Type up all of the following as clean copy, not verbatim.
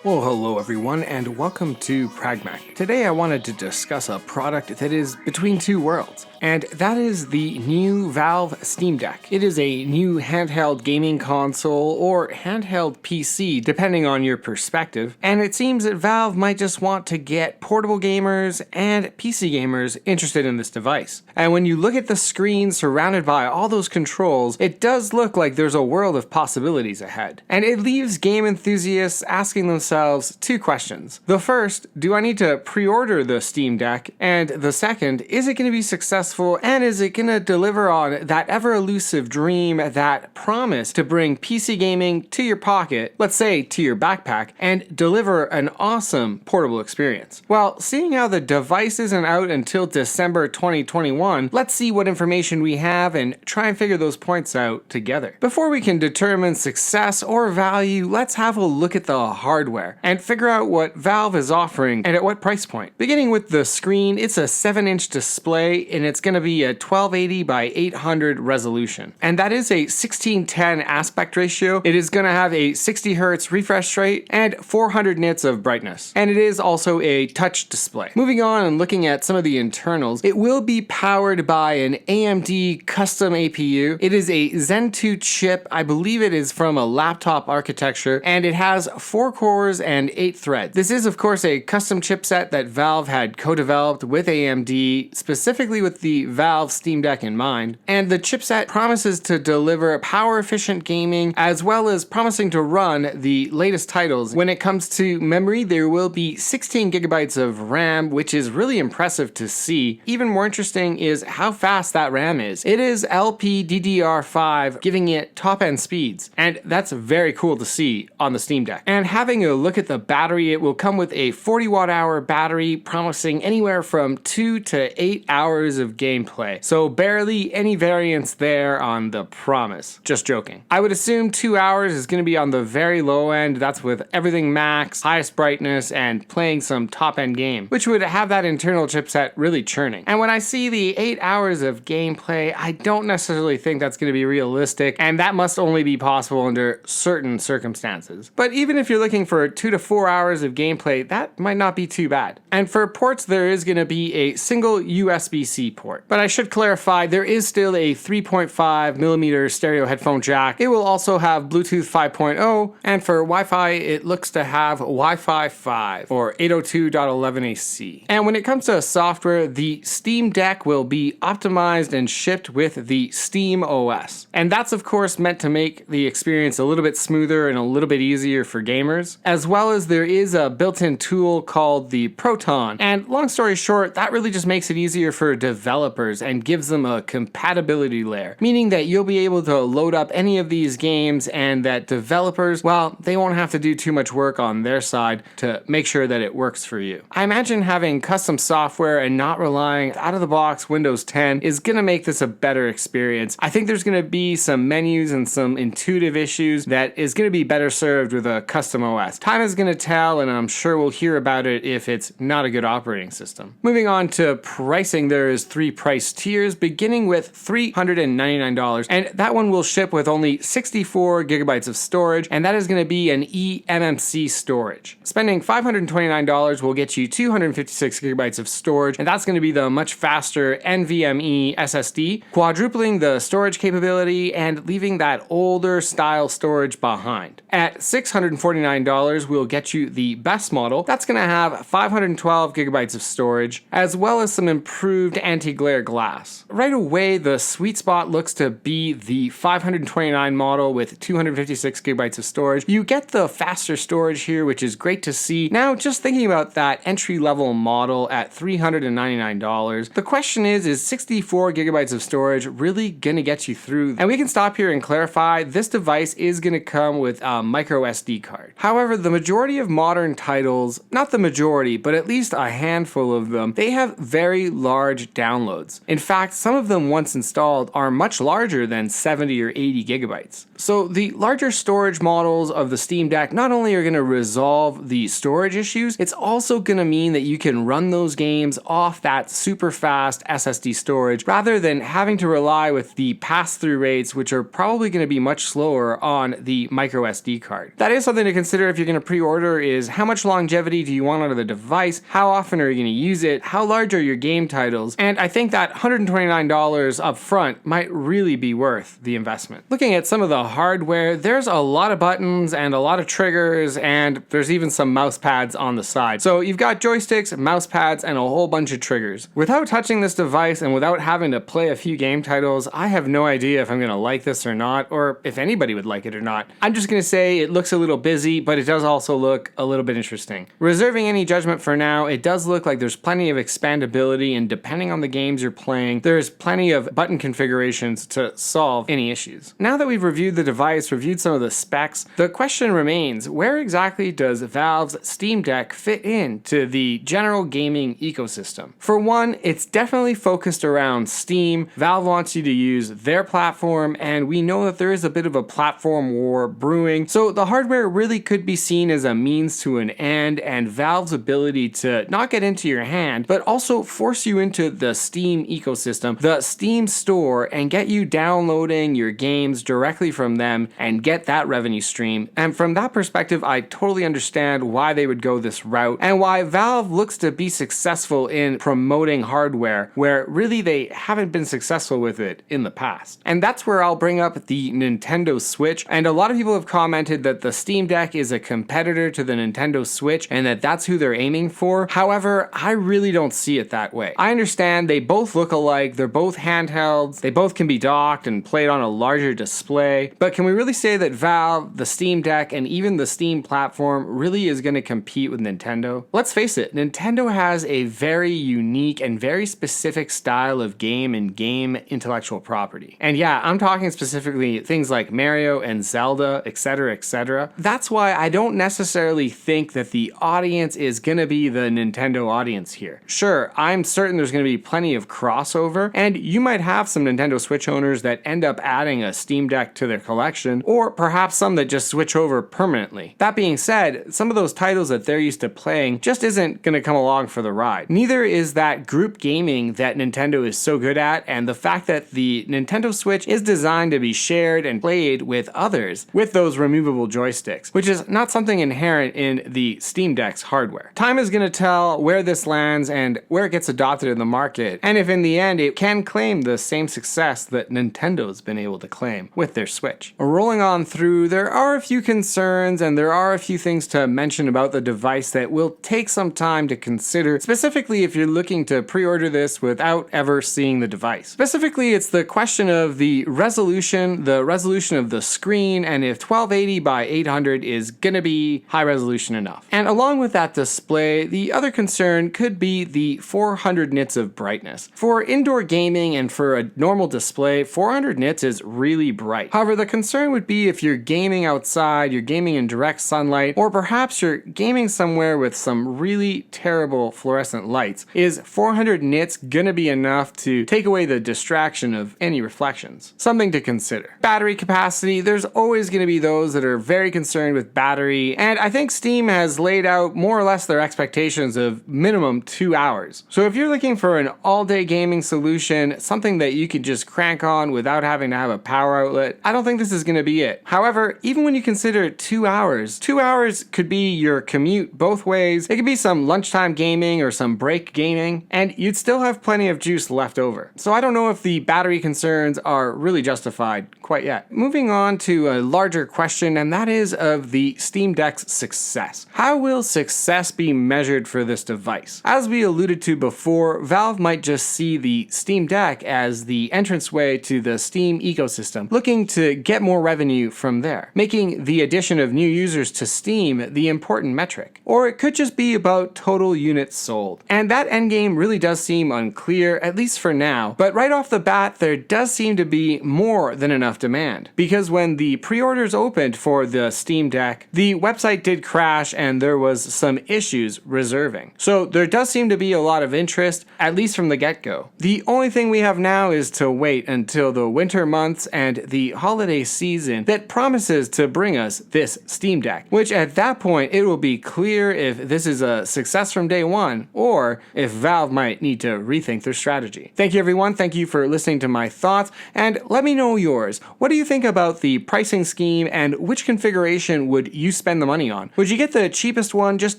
Well, hello everyone, and welcome to Pragmach. Today I wanted to discuss a product that is between two worlds, and that is the new Valve Steam Deck. It is a new handheld gaming console, or handheld PC, depending on your perspective, and it seems that Valve might just want to get portable gamers and PC gamers interested in this device. And when you look at the screen surrounded by all those controls, it does look like there's a world of possibilities ahead. And it leaves game enthusiasts asking themselves two questions. The first, do I need to pre-order the Steam Deck? And the second, is it going to be successful, and is it going to deliver on that ever-elusive dream, that promise to bring PC gaming to your pocket, let's say to your backpack, and deliver an awesome portable experience? Well, seeing how the device isn't out until December 2021, let's see what information we have and try and figure those points out together. Before we can determine success or value, let's have a look at the hardware and figure out what Valve is offering and at what price point. Beginning with the screen, it's a 7-inch display and it's going to be a 1280 by 800 resolution. And that is a 16:10 aspect ratio. It is going to have a 60 Hz refresh rate and 400 nits of brightness. And it is also a touch display. Moving on and looking at some of the internals, it will be powered by an AMD custom APU. It is a Zen 2 chip. I believe it is from a laptop architecture, and it has 4 cores and 8 threads. This is of course a custom chipset that Valve had co-developed with AMD, specifically with the Valve Steam Deck in mind, and the chipset promises to deliver power efficient gaming as well as promising to run the latest titles. When it comes to memory, there will be 16 gigabytes of RAM, which is really impressive to see. Even more interesting is how fast that RAM is. It is LPDDR5, giving it top end speeds, and that's very cool to see on the Steam Deck. And having a look at the battery, it will come with a 40 watt hour battery, promising anywhere from 2 to 8 hours of gameplay. So barely any variance there on the promise. Just joking. I would assume 2 hours is going to be on the very low end. That's with everything max, highest brightness, and playing some top end game, which would have that internal chipset really churning. And when I see the 8 hours of gameplay, I don't necessarily think that's going to be realistic, and that must only be possible under certain circumstances. But even if you're looking for 2 to 4 hours of gameplay, that might not be too bad. And for ports, there is going to be a single USB-C port. But I should clarify, there is still a 3.5mm stereo headphone jack. It will also have Bluetooth 5.0, and for Wi-Fi, it looks to have Wi-Fi 5 or 802.11ac. And when it comes to software, the Steam Deck will be optimized and shipped with the Steam OS. And that's of course meant to make the experience a little bit smoother and a little bit easier for gamers, as well as there is a built-in tool called the Proton. And long story short, that really just makes it easier for developers and gives them a compatibility layer, meaning that you'll be able to load up any of these games and that developers, well, they won't have to do too much work on their side to make sure that it works for you. I imagine having custom software and not relying out of the box Windows 10 is going to make this a better experience. I think there's going to be some menus and some intuitive issues that is going to be better served with a custom OS. Time is going to tell, and I'm sure we'll hear about it if it's not a good operating system. Moving on to pricing, there is 3 price tiers, beginning with $399, and that one will ship with only 64 gigabytes of storage, and that is going to be an eMMC storage. Spending $529 will get you 256 gigabytes of storage, and that's going to be the much faster NVMe SSD, quadrupling the storage capability and leaving that older style storage behind. At $649, we'll get you the best model. That's going to have 512 gigabytes of storage, as well as some improved anti-glare glass. Right away, the sweet spot looks to be the 529 model with 256 gigabytes of storage. You get the faster storage here, which is great to see. Now, just thinking about that entry-level model at $399, the question is 64 gigabytes of storage really going to get you through? And we can stop here and clarify, this device is going to come with a micro SD card. However, the majority of modern titles, not the majority, but at least a handful of them, they have very large downloads. In fact, some of them once installed are much larger than 70 or 80 gigabytes. So the larger storage models of the Steam Deck not only are going to resolve the storage issues, it's also going to mean that you can run those games off that super fast SSD storage rather than having to rely with the pass-through rates, which are probably going to be much slower on the micro SD card. That is something to consider if you're going to pre-order, is how much longevity do you want out of the device, how often are you going to use it, how large are your game titles, and I think that $129 up front might really be worth the investment. Looking at some of the hardware, there's a lot of buttons and a lot of triggers, and there's even some mouse pads on the side. So you've got joysticks, mouse pads, and a whole bunch of triggers. Without touching this device and without having to play a few game titles, I have no idea if I'm going to like this or not, or if anybody would like it or not. I'm just going to say it looks a little busy, but it does also look a little bit interesting. Reserving any judgment for now, it does look like there's plenty of expandability, and depending on the games you're playing, there's plenty of button configurations to solve any issues. Now that we've reviewed the device, reviewed some of the specs, the question remains, where exactly does Valve's Steam Deck fit into the general gaming ecosystem? For one, it's definitely focused around Steam. Valve wants you to use their platform, and we know that there is a bit of a platform war brewing, so the hardware really could be seen as a means to an end, and Valve's ability to not get into your hand, but also force you into the Steam ecosystem, the Steam store, and get you downloading your games directly from them and get that revenue stream. And from that perspective, I totally understand why they would go this route and why Valve looks to be successful in promoting hardware where really they haven't been successful with it in the past. And that's where I'll bring up the Nintendo Switch. And a lot of people have commented that the Steam Deck is a competitor to the Nintendo Switch and that that's who they're aiming for. However, I really don't see it that way. I understand they both look alike, they're both handhelds, they both can be docked and played on a larger display, but can we really say that Valve, the Steam Deck, and even the Steam platform really is going to compete with Nintendo? Let's face it, Nintendo has a very unique and very specific style of game and game intellectual property. And yeah, I'm talking specifically things like Mario and Zelda, etc., etc. That's why I don't necessarily think that the audience is going to be the Nintendo audience here. Sure, I'm certain there's going to be plenty of crossover, and you might have some Nintendo Switch owners that end up adding a Steam Deck to their collection, or perhaps some that just switch over permanently. That being said, some of those titles that they're used to playing just isn't going to come along for the ride. Neither is that group gaming that Nintendo is so good at, and the fact that the Nintendo Switch is designed to be shared and played with others with those removable joysticks, which is not something inherent in the Steam Deck's hardware. Time is going to tell where this lands and where it gets adopted in the market, and if in the end it can claim the same success that Nintendo's been able to claim with their Switch. Rolling on through, there are a few concerns and there are a few things to mention about the device that will take some time to consider, specifically if you're looking to pre-order this without ever seeing the device. Specifically, it's the question of the resolution of the screen, and if 1280 by 800 is gonna be high resolution enough. And along with that display, the other concern could be the 400 nits of brightness. For indoor gaming and for a normal display, 400 nits is really bright. However, the concern would be if you're gaming outside, you're gaming in direct sunlight, or perhaps you're gaming somewhere with some really terrible fluorescent lights. Is 400 nits gonna be enough to take away the distraction of any reflections? Something to consider. Battery capacity, there's always gonna be those that are very concerned with battery, and I think Steam has laid out more or less their expectations of minimum 2 hours. So if you're looking for an all-day gaming solution, something that you could just crank on without having to have a power outlet, I don't think this is gonna be it. However, even when you consider 2 hours, 2 hours could be your commute both ways. It could be some lunchtime gaming or some break gaming, and you'd still have plenty of juice left over. So I don't know if the battery concerns are really justified quite yet. Moving on to a larger question, and that is of the Steam Deck's success. How will success be measured for this device? As we alluded to before, Valve might just see the Steam Deck as the entranceway to the Steam ecosystem, looking to get more revenue from there, making the addition of new users to Steam the important metric. Or it could just be about total units sold. And that endgame really does seem unclear, at least for now, but right off the bat, there does seem to be more than enough demand. Because when the pre-orders opened for the Steam Deck, the website did crash and there was some issues reserving. So there does seem to be a lot of interest, at least from the get-go. The only thing we have now is to wait until the winter months and the holiday holiday season that promises to bring us this Steam Deck, which at that point it will be clear if this is a success from day one or if Valve might need to rethink their strategy. Thank you everyone, thank you for listening to my thoughts, and let me know yours. What do you think about the pricing scheme, and which configuration would you spend the money on? Would you get the cheapest one just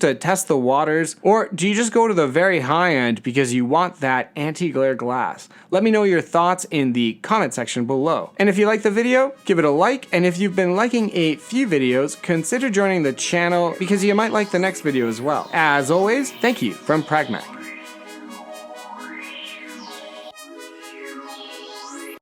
to test the waters, or do you just go to the very high end because you want that anti-glare glass? Let me know your thoughts in the comment section below. And if you like the video, give it a like, and if you've been liking a few videos, consider joining the channel because you might like the next video as well. As always, thank you from Pragmach.